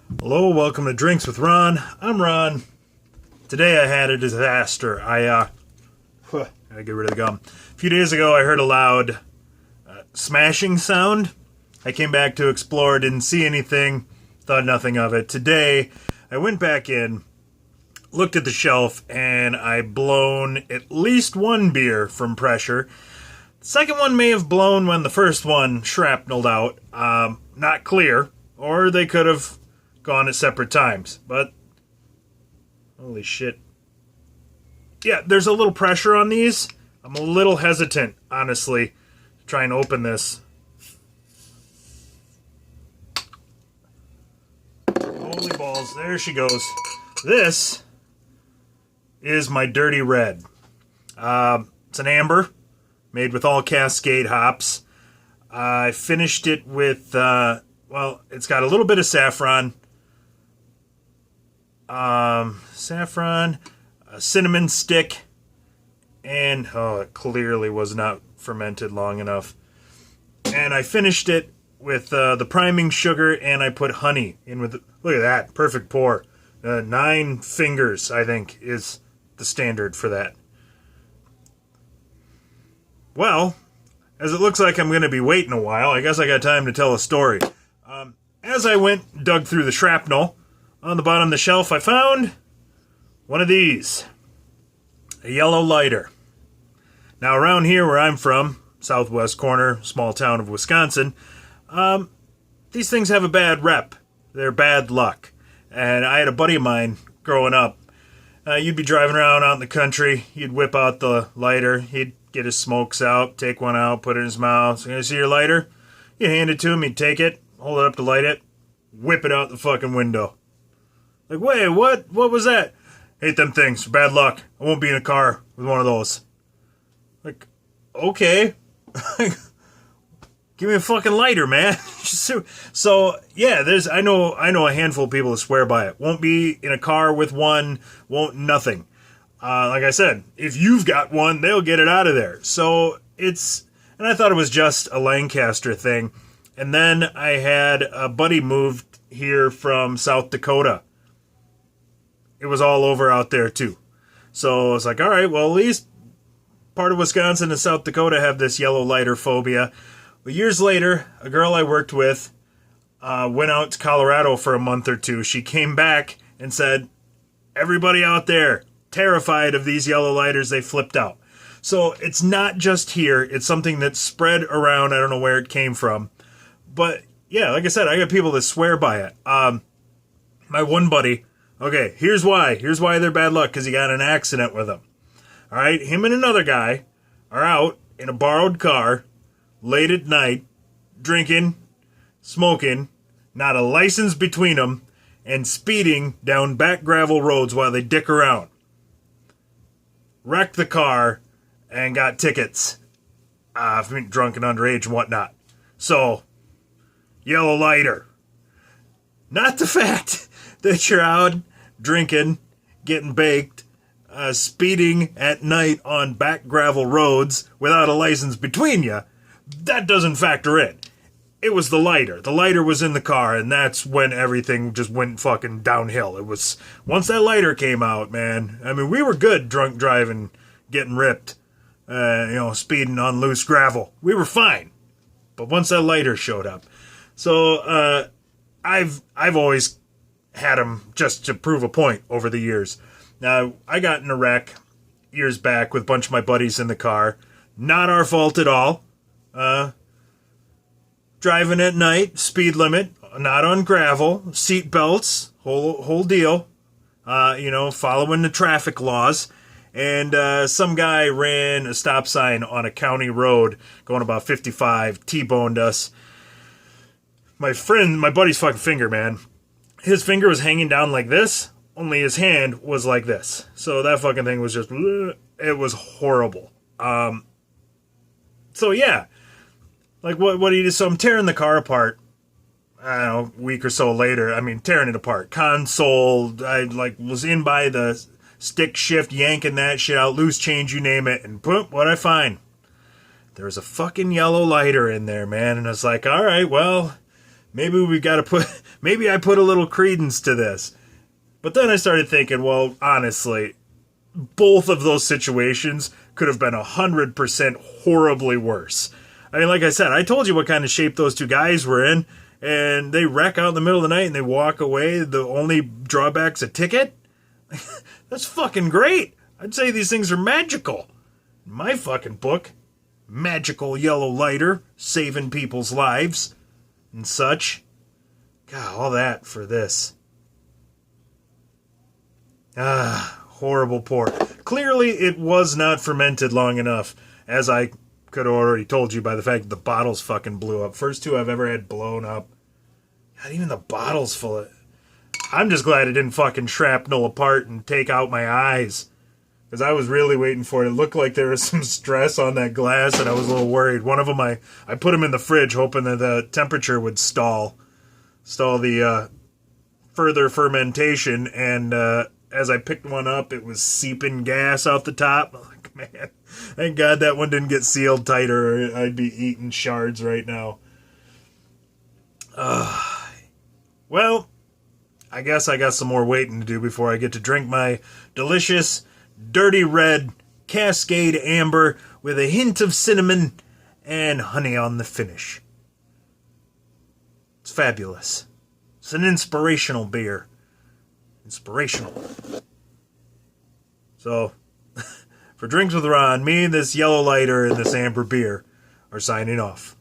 Hello, welcome to Drinks with Ron. I'm Ron. Today I had a disaster. I gotta get rid of the gum. A few days ago I heard a loud smashing sound. I came back to explore, didn't see anything, thought nothing of it. Today I went back in, looked at the shelf, and I blown at least one beer from pressure. The second one may have blown when the first one shrapneled out. Not clear, or they could have gone at separate times, but holy shit. Yeah, there's a little pressure on these. I'm a little hesitant, honestly, to try and open this. Holy balls, there she goes. This is my Dirty Red. It's an amber, made with all Cascade hops. I finished it with, it's got a little bit of saffron, a cinnamon stick, and it clearly was not fermented long enough. And I finished it with the priming sugar, and I put honey in with it. Look at that, perfect pour. 9 fingers, I think, is the standard for that. Well, as it looks like I'm going to be waiting a while, I guess I got time to tell a story. As I dug through the shrapnel, on the bottom of the shelf, I found one of these. A yellow lighter. Now, around here where I'm from, southwest corner, small town of Wisconsin, these things have a bad rep. They're bad luck. And I had a buddy of mine growing up. You'd be driving around out in the country, you'd whip out the lighter, he'd get his smokes out, take one out, put it in his mouth. So, you see your lighter? You hand it to him, he'd take it, hold it up to light it, whip it out the fucking window. Like, wait, what was that? Hate them things, bad luck. I won't be in a car with one of those. Like, okay. Give me a fucking lighter, man. So, yeah, I know a handful of people that swear by it. Won't be in a car with one, won't nothing. Like I said, if you've got one, they'll get it out of there. So, and I thought it was just a Lancaster thing. And then I had a buddy moved here from South Dakota. It was all over out there, too. So I was like, all right, well, at least part of Wisconsin and South Dakota have this yellow lighter phobia. But years later, a girl I worked with went out to Colorado for a month or two. She came back and said, everybody out there, terrified of these yellow lighters, they flipped out. So it's not just here. It's something that's spread around. I don't know where it came from. But, yeah, like I said, I got people that swear by it. My one buddy... Okay, here's why. Here's why they're bad luck, because he got in an accident with them. All right, him and another guy are out in a borrowed car, late at night, drinking, smoking, not a license between them, and speeding down back gravel roads while they dick around. Wrecked the car and got tickets for being drunk and underage and whatnot. So, yellow lighter. Not the fact that you're out drinking, getting baked, speeding at night on back gravel roads without a license between you. That doesn't factor in. It was the lighter. The lighter was in the car, and that's when everything just went fucking downhill. It was, once that lighter came out, man, I mean, we were good drunk driving, getting ripped, speeding on loose gravel. We were fine. But once that lighter showed up. So, I've always had them just to prove a point over the years. Now, I got in a wreck years back with a bunch of my buddies in the car. Not our fault at all. Driving at night, speed limit, not on gravel, seat belts, whole deal. Following the traffic laws. And some guy ran a stop sign on a county road going about 55, T-boned us. My buddy's fucking finger, man. His finger was hanging down like this, only his hand was like this. So that fucking thing was just, it was horrible. So yeah. Like, what do you do? So I'm tearing the car apart, I don't know, a week or so later. I mean, tearing it apart. Console, I, was in by the stick shift, yanking that shit out, loose change, you name it, and boom, what'd I find? There was a fucking yellow lighter in there, man, and I was like, all right, well... maybe we got to maybe I put a little credence to this. But then I started thinking, well, honestly, both of those situations could have been 100% horribly worse. I mean, like I said, I told you what kind of shape those two guys were in, and they wreck out in the middle of the night and they walk away. The only drawback's a ticket? That's fucking great. I'd say these things are magical. In my fucking book, magical yellow lighter, saving people's lives and such. God, all that for this. Horrible pour. Clearly, it was not fermented long enough, as I could have already told you by the fact that the bottles fucking blew up. First two I've ever had blown up. God, even the bottle's full of... I'm just glad it didn't fucking shrapnel apart and take out my eyes. Because I was really waiting for it. It looked like there was some stress on that glass, and I was a little worried. One of them, I put them in the fridge, hoping that the temperature would stall the further fermentation, and as I picked one up, it was seeping gas out the top. I'm like, man, thank God that one didn't get sealed tighter, or I'd be eating shards right now. Well, I guess I got some more waiting to do before I get to drink my delicious, dirty red Cascade Amber with a hint of cinnamon and honey on the finish. It's fabulous. It's an inspirational beer. Inspirational. So, for Drinks with Ron, me, this yellow lighter, and this amber beer are signing off.